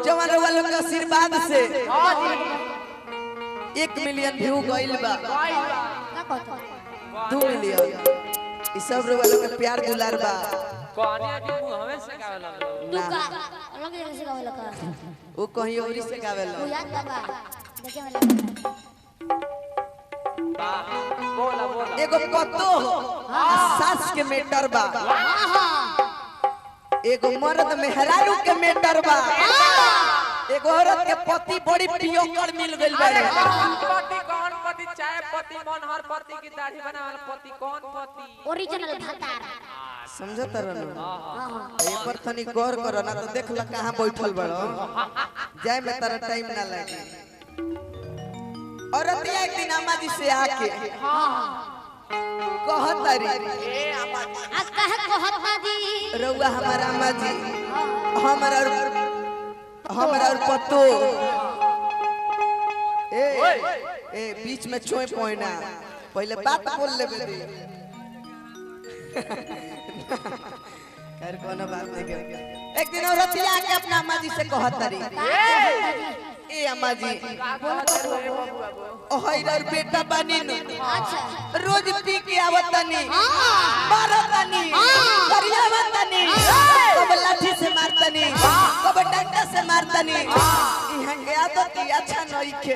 जवान वालों के आशीर्वाद से 1 मिलियन व्यू गइल बा 2 मिलियन ई सब वालों के प्यार दुलार बा कहानी के मुंहवे से गावेला तू का अलग जगह से गावेला का वो कहीं औरी से गावेला तू याद बा देखे वाला बोला बोला एगो पतो सास के मेटर बा एगो मर्द मेहरारू के मेटर बा एगो औरत के पति बड़ी पियोकर मिल गइल बाड़े पति कौन पति चाहे पति मनहर पति की दाढ़ी बनावल पति कौन पति ओरिजिनल भतार समझत रहन ए पर तनी गौर करो ना तो देख ल कहां बैठल बड़ो जाय में तारा टाइम ना लगे औरतिया एक दिन अम्मा जी से आके कहतारी आ कह कहता जी रउआ हमारा अम्मा जी हमारा और पतो ए बीच में चोय पोइना पहले बात बोल ले बेटी कर कोनो बात नहीं कर एक दिन औरतिया के अपना अम्मा जी से कहतारी ए अम्मा जी ओहर बेटा बनी न अच्छा रोज पी के आवतनी मारतनी करियावतनी कब लाठी से मारतनी कब डंडा से मारतनी इहां के आदत अच्छा नहीं खे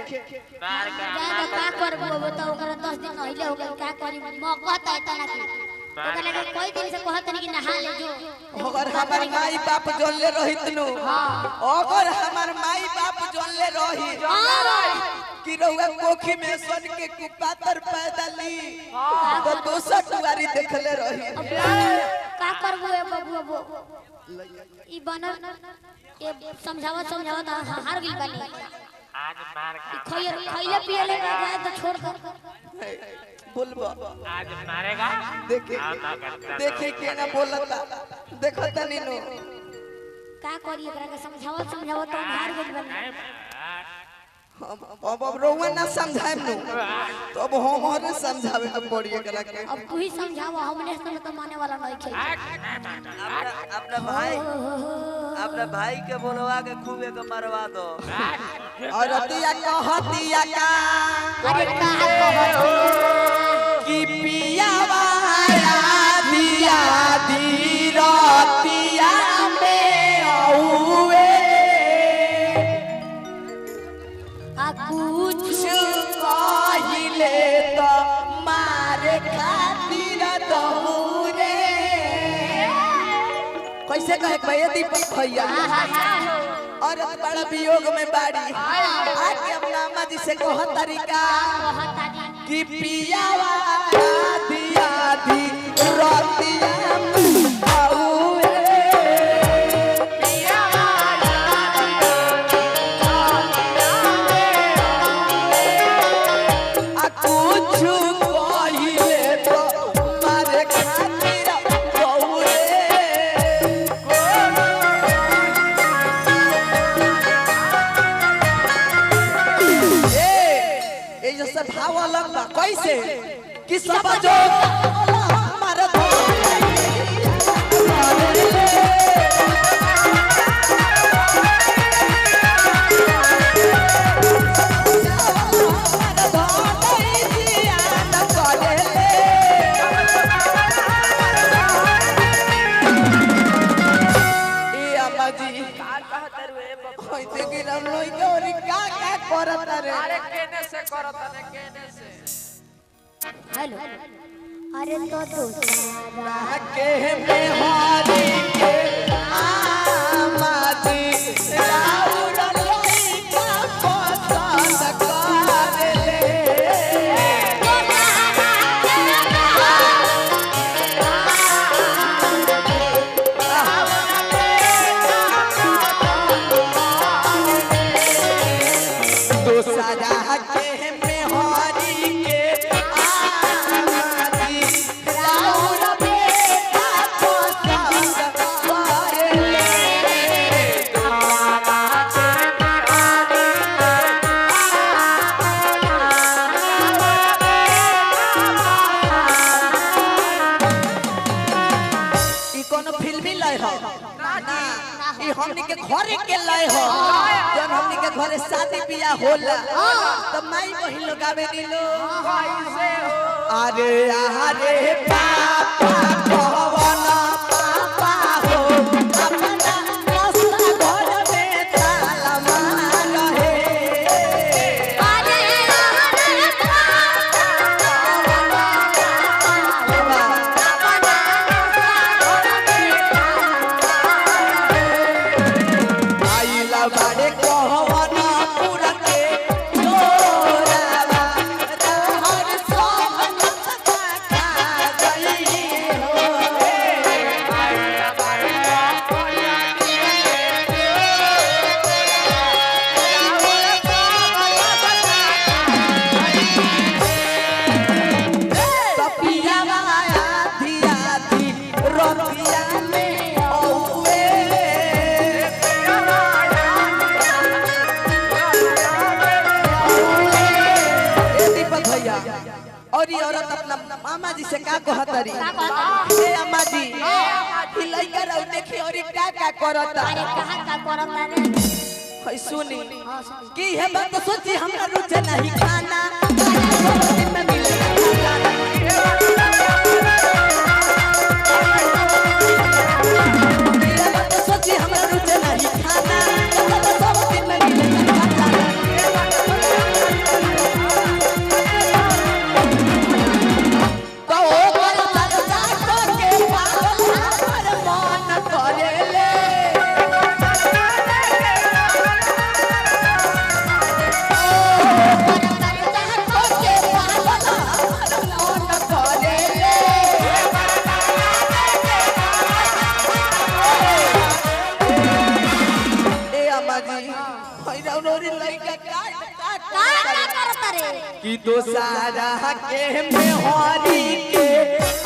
ज्यादा का करबो बताओ ओकरा 10 दिन नहिले हो गए का करी मौका त तना की ओकरा लगे कोई दिन से कहत नहीं कि नहा ले जो अगर हमार माई बाप जोनले रहित नु अगर हमार माई बाप जोनले रही कि रउआ कोखी में सन के कुपातर पैदा ली तो दोसर दुआरी देखले रही का करबो ए बबू ई बनर ए समझावत हार गेल बानी आज मार खइले पियले ना जाए तो छोड़ कर बोलबो आज मारेगा देखे के ना बोलता देखता नहीं नो का करी एकरा के समझावत तो हार गेल बानी अब रउआ ना समझाएम नु तो अब हमरे समझावे के पड़ी एकरा के अब तू ही समझावा हमने से तो माने वाला नहीं खे अपना भाई के बोलवा के खूब एक मरवा दो और रतिया कहतिया का अरे का कहत कि पियावा दिया दी रतिया में औवे आ कुछ कहिले तो मारे खातिर दौरे कैसे कहे भैया दीपक भैया और बड़ा वियोग में बाड़ी आके अपना अम्मा जी से कह तरीका कि पियावा दिया दी रतिया में औवे भाव अलग बा कैसे कि सब जो हमारा अरे केने से करत ने केने से हेलो अरे तो दूसरा के में हारी के आमादी राउर लइका पसंद कर ले दूसरा के में हारी के आमादी राउर बेटा पसंद कर ले ई कोनो फिल्मी लय हो ना ई हमनी के घरे के लय हो घरे शादी बियाह होला तो माई बहिन लोग आवे नी लो कैसे हो अरे अरे पापा कहवना पापा हो अपना मस्त घर में ताला मार हे अरे आइला बाड़े कहवना पूरा के छोरावा हर सब नखा खा गई हो तपियावा आधी आधी रोटिया में औए ए दीपक भैया और ये औरत अपना मामा जी से का कहतरी ए अम्मा जी ई लइका रउ देखी और ई का करता अरे कहां का करता रे है सुनी की है बात सोची हमरा रुचे नहीं खाना दिन में मिले सोची हमरा रुचे नहीं खाना सब दिन में मिले तो ओकर चर्चा करके पागल हमर मन करेले कि दोसारा के मेहरी के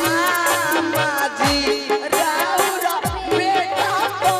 आमा जी राउर बेटा को